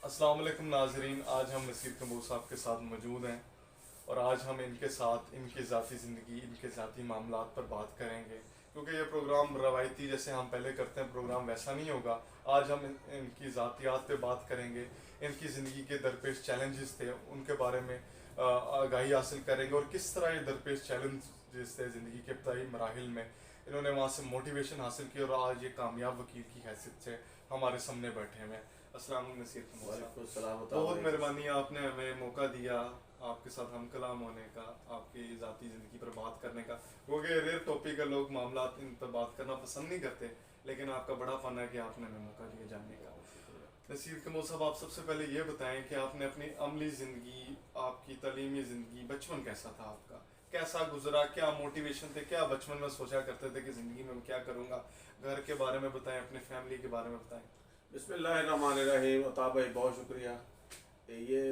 अस्सलाम वालेकुम नाजरीन। आज हम नसीर कमूर साहब के साथ मौजूद हैं और आज हम इनके साथ इनकी ज़ाती ज़िंदगी, इनके ज़ाती मामलात पर बात करेंगे, क्योंकि ये प्रोग्राम रवायती जैसे हम पहले करते हैं प्रोग्राम वैसा नहीं होगा। आज हम इनकी ज़ातियात पे बात करेंगे, इनकी ज़िंदगी के दरपेश चैलेंजेस थे उनके बारे में आगाही हासिल करेंगे और किस तरह ये दरपेश चैलेंजेस थे ज़िंदगी के इब्तदाई मराहिल में, इन्होंने वहाँ से मोटिवेशन हासिल की और आज ये कामयाब वकील की हैसियत से हमारे सामने बैठे हुए हैं। अस्सलाम वालेकुम नसीर कमूर साहब, वालेकुम सलाम। बहुत मेहरबानी आपने हमें मौका दिया आपके साथ हम कलाम होने का, आपकी ज़ाती ज़िंदगी पर बात करने का, क्योंकि रेयर टॉपिक है, लोग मामला इन पर बात करना पसंद नहीं करते, लेकिन आपका बड़ा फन है कि आपने हमें मौका दिया जानने का। नसीर कमूर साहब, आप सबसे पहले ये बताएं कि आपने अपनी अमली ज़िंदगी, आपकी तालीमी ज़िंदगी, बचपन कैसा था आपका, कैसा गुजरा, क्या मोटिवेशन थे, क्या बचपन में सोचा करते थे कि ज़िंदगी में मैं क्या करूँगा, घर के बारे में बताएं, अपने फैमिली के बारे में बताएं। बिस्मिल्लाहिर्रहमानिर्रहीम। अता भाई बहुत शुक्रिया। ये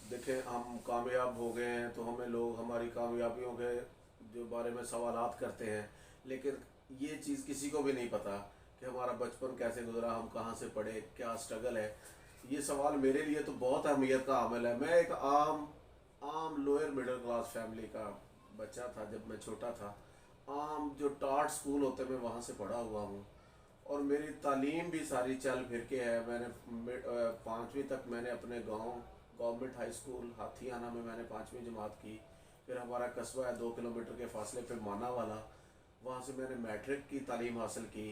देखें, हम कामयाब हो गए हैं तो हमें लोग हमारी कामयाबियों के जो बारे में सवालात करते हैं, लेकिन ये चीज़ किसी को भी नहीं पता कि हमारा बचपन कैसे गुजरा, हम कहाँ से पढ़े, क्या स्ट्रगल है। ये सवाल मेरे लिए तो बहुत अहमियत का हामिल है। मैं एक आम आम लोअर मिडिल क्लास फैमिली का बच्चा था जब मैं छोटा था। आम जो टाट स्कूल होते मैं वहाँ से पढ़ा हुआ हूँ और मेरी तालीम भी सारी चल फिर के है। मैंने 5वीं तक मैंने अपने गांव गवर्नमेंट हाई स्कूल हाथीआना में मैंने 5वीं जमात की। फिर हमारा कस्बा है 2 किलोमीटर के फासले पे माना वाला, वहाँ से मैंने मैट्रिक की तालीम हासिल की।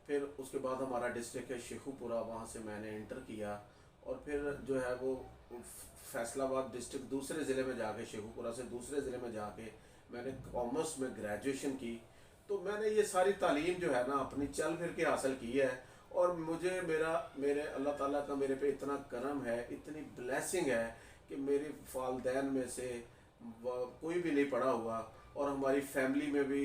फिर उसके बाद हमारा डिस्ट्रिक्ट है शेखुपुरा, वहाँ से मैंने इंटर किया और फिर जो है वो फैसलाबाद डिस्ट्रिक्ट दूसरे ज़िले में जाके, शेखुपुरा से दूसरे ज़िले में जाके मैंने कॉमर्स में ग्रेजुएशन की। तो मैंने ये सारी तालीम जो है ना अपनी चल फिर के हासिल की है और मुझे मेरे अल्लाह ताला का मेरे पे इतना करम है, इतनी ब्लेसिंग है कि मेरे वालदैन में से कोई भी नहीं पढ़ा हुआ और हमारी फैमिली में भी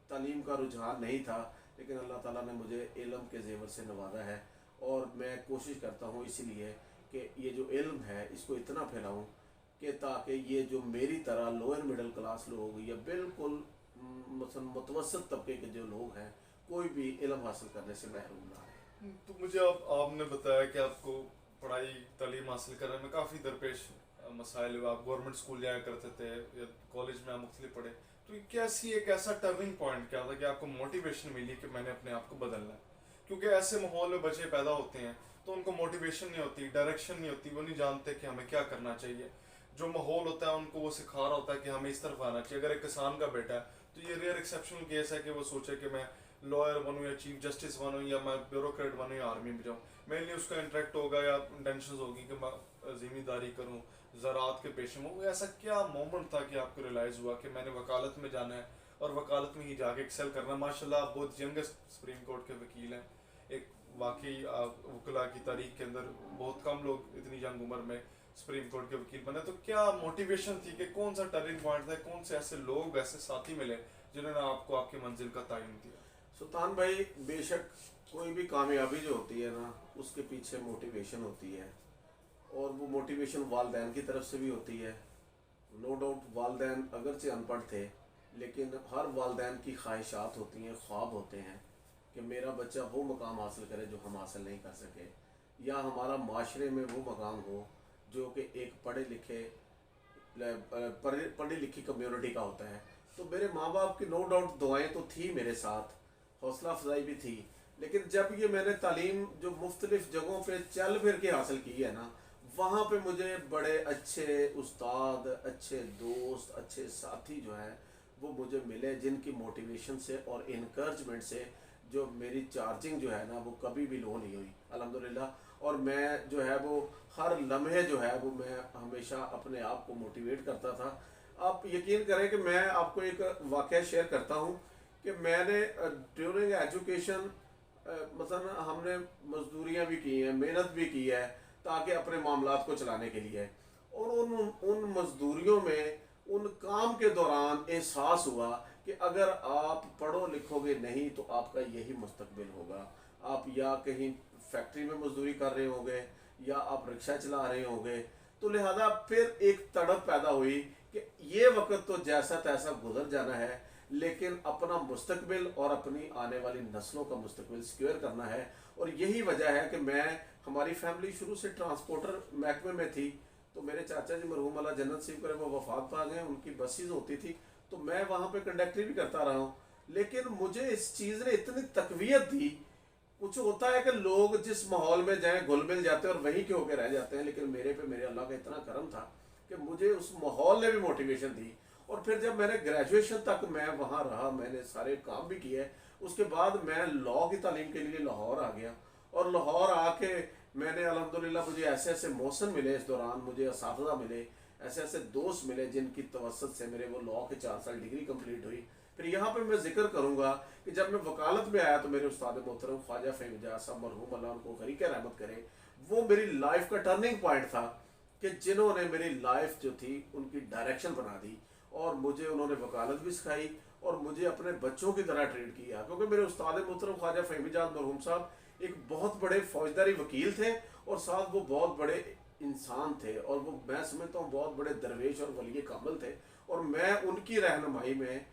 तालीम का रुझान नहीं था, लेकिन अल्लाह ताला ने मुझे इल्म के ज़ेवर से नवाजा है और मैं कोशिश करता हूँ इसीलिए कि ये जो इल्म है इसको इतना फैलाऊँ कि ताकि ये जो मेरी तरह लोअर मिडिल क्लास लोग या बिल्कुल मसलन मुतवसत तबके के जो लोग हैं, कोई भी इल्म हासिल करने से महरूम ना है। तो मुझे आपने बताया कि आपको पढ़ाई तालीम हासिल करने में काफ़ी दरपेश मसाइल हुए, आप गवर्नमेंट स्कूल जाया करते थे या कॉलेज में आप मुख्तलिफ पढ़े, तो ये कैसी एक ऐसा टर्निंग पॉइंट क्या था कि आपको मोटिवेशन मिली कि मैंने अपने आप को बदलना है? क्योंकि ऐसे माहौल में बच्चे पैदा होते हैं तो उनको मोटिवेशन नहीं होती, डायरेक्शन नहीं होती, वो नहीं जानते कि हमें क्या करना चाहिए। जो माहौल होता है उनको वो सिखा रहा होता है कि हमें इस तरफ आना चाहिए। अगर एक किसान का बेटा है तो ये रेयर एक्सेप्शनल केस है कि वो सोचे कि मैं लॉयर बनूं या चीफ जस्टिस बनूं या मैं ब्यूरोक्रेट बनूं या आर्मी में जाऊं। मेनली उसका इंटरेक्ट होगा या इंटेंशन होगी कि मैं जिम्मेदारी करूं, ज़राअत के पेशे में। वो ऐसा क्या मोमेंट था कि आपको रियलाइज़ हुआ कि मैंने वकालत में जाना है और वकालत में ही जाके एक्सेल करना? माशाल्लाह आप बहुत यंगेस्ट सुप्रीम कोर्ट के वकील हैं। एक वाकई वकला की तारीख के अंदर बहुत कम लोग इतनी यंग उम्र में सुप्रीम कोर्ट के वकील बने। तो क्या मोटिवेशन थी कि कौन सा टर्निंग पॉइंट था, कौन से ऐसे लोग, ऐसे साथी मिले जिन्होंने आपको आपकी मंजिल का तयन दिया? सुल्तान भाई, बेशक कोई भी कामयाबी जो होती है ना उसके पीछे मोटिवेशन होती है और वो मोटिवेशन वालदैन की तरफ से भी होती है। नो डाउट वालदैन अगरचे अनपढ़ थे, लेकिन हर वालदैन की ख्वाहिशात होती हैं, ख्वाब होते हैं कि मेरा बच्चा वो मकाम हासिल करे जो हम हासिल नहीं कर सके, या हमारा माशरे में वो मकाम हो जो कि एक पढ़ी लिखी कम्युनिटी का होता है। तो मेरे माँ बाप की नो डाउट दुआएं तो थी मेरे साथ, हौसला अफजाई भी थी, लेकिन जब ये मैंने तालीम जो मुख्तलिफ जगहों पे चल फिर के हासिल की है ना, वहाँ पे मुझे बड़े अच्छे उस्ताद, अच्छे दोस्त, अच्छे साथी जो हैं वो मुझे मिले, जिनकी मोटिवेशन से और इनकरेजमेंट से जो मेरी चार्जिंग जो है ना वो कभी भी लो नहीं हुई अल्हम्दुलिल्लाह। और मैं जो है वो हर लम्हे जो है वो मैं हमेशा अपने आप को मोटिवेट करता था। आप यकीन करें कि मैं आपको एक वाक़या शेयर करता हूँ कि मैंने ड्यूरिंग एजुकेशन मतलब हमने मजदूरियाँ भी की हैं, मेहनत भी की है ताकि अपने मामलात को चलाने के लिए, और उन उन मजदूरियों में उन काम के दौरान एहसास हुआ कि अगर आप पढ़ो लिखोगे नहीं तो आपका यही मुस्तकबिल होगा। आप या कहीं फैक्ट्री में मजदूरी कर रहे होंगे या आप रिक्शा चला रहे होंगे। तो लिहाजा फिर एक तड़प पैदा हुई कि ये वक्त तो जैसा तैसा गुजर जाना है, लेकिन अपना मुस्तकबिल और अपनी आने वाली नस्लों का मुस्तकबिल सिक्योर करना है। और यही वजह है कि मैं, हमारी फैमिली शुरू से ट्रांसपोर्टर महकमे में थी, तो मेरे चाचा जी मरहूम अल्लाह जन्नत नसीब करे, वो वफात पा गए, उनकी बसेज होती थी, तो मैं वहाँ पे कंडक्टरी भी करता रहा हूँ। लेकिन मुझे इस चीज़ ने इतनी तकवीयत दी। कुछ होता है कि लोग जिस माहौल में जाएं घुल मिल जाते हैं और वहीं के होके रह जाते हैं, लेकिन मेरे पे मेरे अल्लाह का इतना करम था कि मुझे उस माहौल ने भी मोटिवेशन दी। और फिर जब मैंने ग्रेजुएशन तक मैं वहाँ रहा, मैंने सारे काम भी किए, उसके बाद मैं लॉ की तालीम के लिए लाहौर आ गया। और लाहौर आके मैंने अल्हम्दुलिल्लाह, मुझे ऐसे ऐसे मौसम मिले इस दौरान, मुझे असातिज़ा मिले, ऐसे ऐसे दोस्त मिले जिनकी तवसत से मेरे वो लॉ के 4 साल डिग्री कंप्लीट हुई। फिर यहाँ पे मैं जिक्र करूँगा कि जब मैं वकालत में आया तो मेरे उस्ताद मोहतरम ख्वाजा फ़हीम मिजाज साहब मरहूम अल्लाह उनको गरीक रहमत करे, वो मेरी लाइफ का टर्निंग पॉइंट था कि जिन्होंने मेरी लाइफ जो थी उनकी डायरेक्शन बना दी। और मुझे उन्होंने वकालत भी सिखाई और मुझे अपने बच्चों की तरह ट्रीट किया, क्योंकि मेरे उस्ताद मोहतरम ख्वाजा फ़हीम मिजाज मरहूम साहब एक बहुत बड़े फौजदारी वकील थे और साथ वो बहुत बड़े इंसान थे, और वो मैं समझता हूँ बहुत बड़े दरवेश और वली कामिल थे। और मैं उनकी रहनुमाई में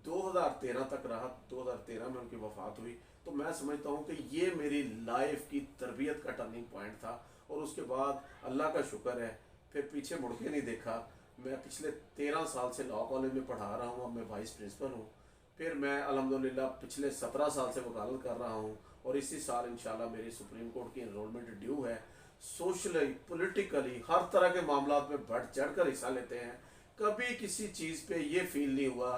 2013 तक रहा, 2013 में उनकी वफात हुई। तो मैं समझता हूँ कि ये मेरी लाइफ की तरबियत का टर्निंग पॉइंट था। और उसके बाद अल्लाह का शुक्र है, फिर पीछे मुड़ के नहीं देखा। मैं पिछले 13 साल से लॉ कॉलेज में पढ़ा रहा हूँ, अब मैं वाइस प्रिंसिपल हूँ। फिर मैं अल्हम्दुलिल्लाह पिछले 17 साल से वकालत कर रहा हूँ, और इसी साल इंशाल्लाह मेरी सुप्रीम कोर्ट की एनरोलमेंट ड्यू है। सोशली, पॉलिटिकली, हर तरह के मामलात में बढ़ चढ़ कर हिस्सा लेते हैं। कभी किसी चीज़ पे ये फील नहीं हुआ,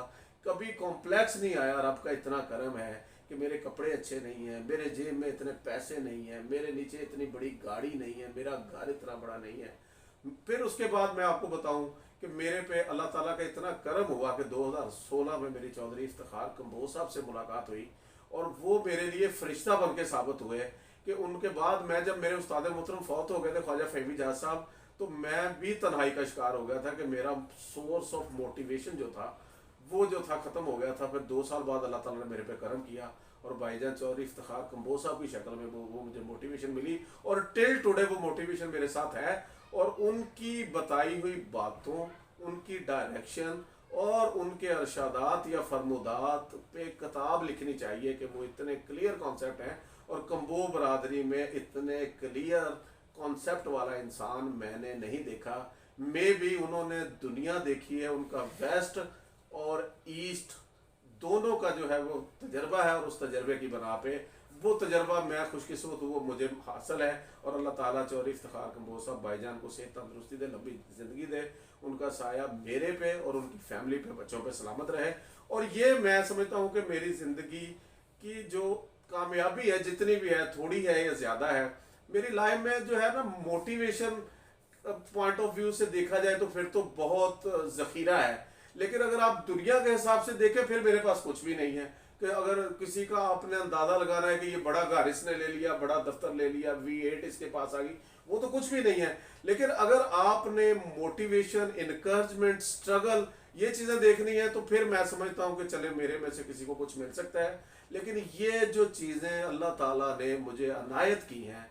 कभी कॉम्प्लेक्स नहीं आया। रब का इतना करम है कि मेरे कपड़े अच्छे नहीं हैं, मेरे जेब में इतने पैसे नहीं हैं, मेरे नीचे इतनी बड़ी गाड़ी नहीं है, मेरा घर इतना बड़ा नहीं है। फिर उसके बाद मैं आपको बताऊं कि मेरे पे अल्लाह ताला का इतना करम हुआ कि 2016 में मेरी चौधरी इफ्तिखार कंबोज साहब से मुलाकात हुई, और वो मेरे लिए फरिश्ता बन के साबित हुए। कि उनके बाद मैं, जब मेरे उस्ताद मोहतरम फौत हो गए थे ख्वाजा फ़हीम मिजाज साहब, तो मैं भी तन्हाई का शिकार हो गया था कि मेरा सोर्स ऑफ मोटिवेशन जो था वो जो था ख़त्म हो गया था। फिर 2 साल बाद अल्लाह ताला ने मेरे पे करम किया और भाईजान चौधरी इफ्तिखार कंबोज साहब की शक्ल में वो मुझे मोटिवेशन मिली, और टिल टुडे वो मोटिवेशन मेरे साथ है। और उनकी बताई हुई बातों, उनकी डायरेक्शन और उनके अरशादात या फरमुदात पे किताब लिखनी चाहिए कि वो इतने क्लियर कॉन्सेप्ट हैं। और कंबो बरादरी में इतने क्लियर कॉन्सेप्ट वाला इंसान मैंने नहीं देखा। मे भी उन्होंने दुनिया देखी है, उनका वेस्ट और ईस्ट दोनों का जो है वो तजर्बा है, और उस तजर्बे की बना पे वो तजर्बा मैं खुशकिस्मत हूँ, वो मुझे हासिल है। और अल्लाह ताला चौधरी इफ्तिखार कंबोज साहब भाईजान को सेहत तंदुरुस्ती दे, लंबी ज़िंदगी दे, उनका साया मेरे पे और उनकी फैमिली पे, बच्चों पे सलामत रहे। और ये मैं समझता हूँ कि मेरी ज़िंदगी की जो कामयाबी है, जितनी भी है, थोड़ी है या ज़्यादा है, मेरी लाइफ में जो है ना, मोटिवेशन पॉइंट ऑफ व्यू से देखा जाए तो फिर तो बहुत ज़ख़ीरा है। लेकिन अगर आप दुनिया के हिसाब से देखें, फिर मेरे पास कुछ भी नहीं है। कि अगर किसी का आपने अंदाज़ा लगाना है कि ये बड़ा घर इसने ले लिया, बड़ा दफ्तर ले लिया, V8 इसके पास आ गई, वो तो कुछ भी नहीं है। लेकिन अगर आपने मोटिवेशन, इनकरेजमेंट, स्ट्रगल, ये चीज़ें देखनी है, तो फिर मैं समझता हूँ कि चले मेरे में से किसी को कुछ मिल सकता है। लेकिन ये जो चीज़ें अल्लाह ताला ने मुझे अनायत की हैं,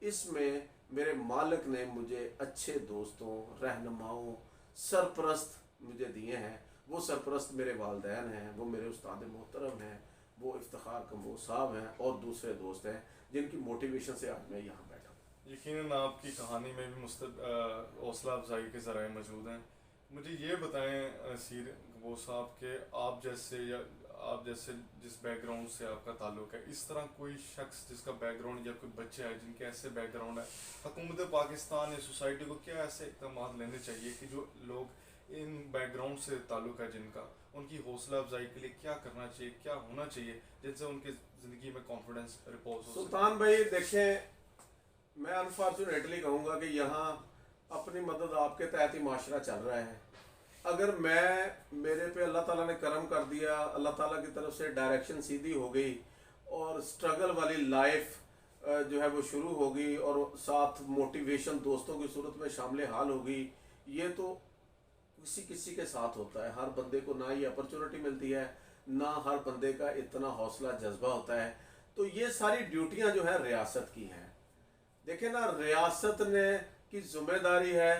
इसमें मेरे मालिक ने मुझे अच्छे दोस्तों, रहनुमाओं, सरपरस्त मुझे दिए हैं। वो सरपरस्त मेरे वालदैन हैं, वो मेरे उस्ताद मोहतरम हैं, वो इफ्तिखार कंबोज साहब हैं, और दूसरे दोस्त हैं जिनकी मोटिवेशन से आज मैं यहाँ बैठा हूँ। यकीनन आपकी कहानी में भी हौसला अफजाई के ज़राए मौजूद हैं। मुझे ये बताएं नसीर कंबोज साहब के, आप जैसे जिस बैकग्राउंड से आपका ताल्लुक है, इस तरह कोई शख्स जिसका बैकग्राउंड, या कोई बच्चे हैं जिनके ऐसे बैकग्राउंड है, हुकूमत पाकिस्तान या सोसाइटी को क्या ऐसे इक़दाम लेने चाहिए कि जो लोग इन बैकग्राउंड से ताल्लुक है जिनका, उनकी हौसला अफजाई के लिए क्या करना चाहिए, क्या होना चाहिए, जिनसे उनकी ज़िंदगी में कॉन्फिडेंस रिपोज हो? सुल्तान भाई देखें, मैं अनफॉर्चुनेटली कहूँगा कि यहाँ अपनी मदद आपके तहत ही माशरा चल रहा है। अगर मेरे पे अल्लाह ताला ने करम कर दिया, अल्लाह ताला की तरफ से डायरेक्शन सीधी हो गई और स्ट्रगल वाली लाइफ जो है वो शुरू हो गई, और साथ मोटिवेशन दोस्तों की सूरत में शामिल हाल हो गई, ये तो किसी के साथ होता है। हर बंदे को ना ये अपॉर्चुनिटी मिलती है, ना हर बंदे का इतना हौसला जज्बा होता है। तो ये सारी ड्यूटियां जो है रियासत की हैं। देखें ना, रियासत ने की जिम्मेदारी है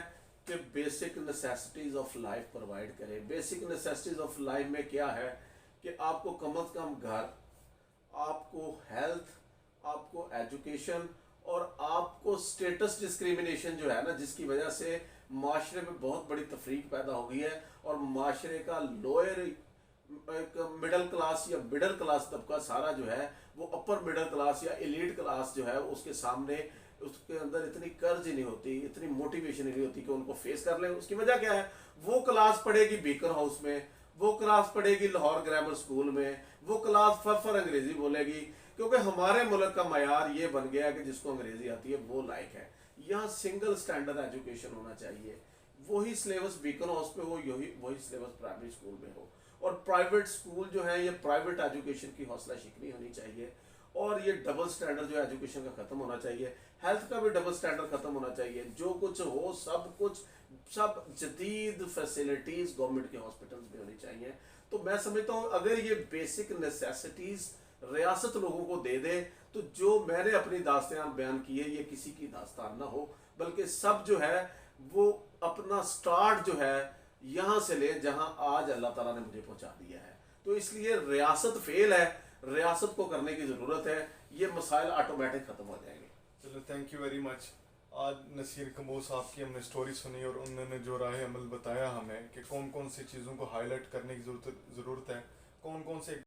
कि basic necessities of life provide करे। बेसिक नेसेसिटीज़ ऑफ लाइफ में क्या है कि आपको कम से कम घर, आपको हेल्थ, आपको एजुकेशन और आपको स्टेटस डिस्क्रिमिनेशन जो है ना, जिसकी वजह से माशरे में बहुत बड़ी तफरीक पैदा हो गई है और माशरे का लोअर एक मिडिल क्लास या मिडिल क्लास तबका सारा जो है वो अपर मिडिल क्लास या एलीट क्लास जो है उसके सामने उसके अंदर इतनी कर्ज ही नहीं होती, इतनी मोटिवेशन ही नहीं होती कि उनको फेस कर ले। उसकी वजह क्या है? वो क्लास पढ़ेगी बीकर हाउस में, वो क्लास पढ़ेगी लाहौर ग्रामर स्कूल में, वो क्लास फर अंग्रेजी बोलेगी, क्योंकि हमारे मुल्क का मयार ये बन गया है कि जिसको अंग्रेजी आती है वो लायक है। यहाँ सिंगल स्टैंडर्ड एजुकेशन होना चाहिए, वही सिलेबस बीकन हाउस पे हो, वही सिलेबस प्राइमरी स्कूल में हो। और प्राइवेट स्कूल जो है ये प्राइवेट एजुकेशन की हौसला शिकनी होनी चाहिए और ये डबल स्टैंडर्ड जो एजुकेशन का खत्म होना चाहिए। हेल्थ का भी डबल स्टैंडर्ड खत्म होना चाहिए। जो कुछ हो सब जदीद फैसिलिटीज गवर्नमेंट के हॉस्पिटल्स में होनी चाहिए। तो मैं समझता हूँ अगर ये बेसिक नेसेसिटीज रियासत लोगों को दे दे तो जो मैंने अपनी दास्तान बयान की है ये किसी की दास्तान ना हो, बल्कि सब जो है वो अपना स्टार्ट जो है यहाँ से ले जहाँ आज अल्लाह ताला ने मुझे पहुँचा दिया है। तो इसलिए रियासत फेल है, रियासत को करने की ज़रूरत है, ये मसाइल ऑटोमेटिक ख़त्म हो जाएंगे। चलो, थैंक यू वेरी मच। आज नसीर कमबोज साहब की हमने स्टोरी सुनी और उन्होंने जो राह अमल बताया हमें कि कौन कौन सी चीज़ों को हाईलाइट करने की ज़रूरत है, कौन कौन से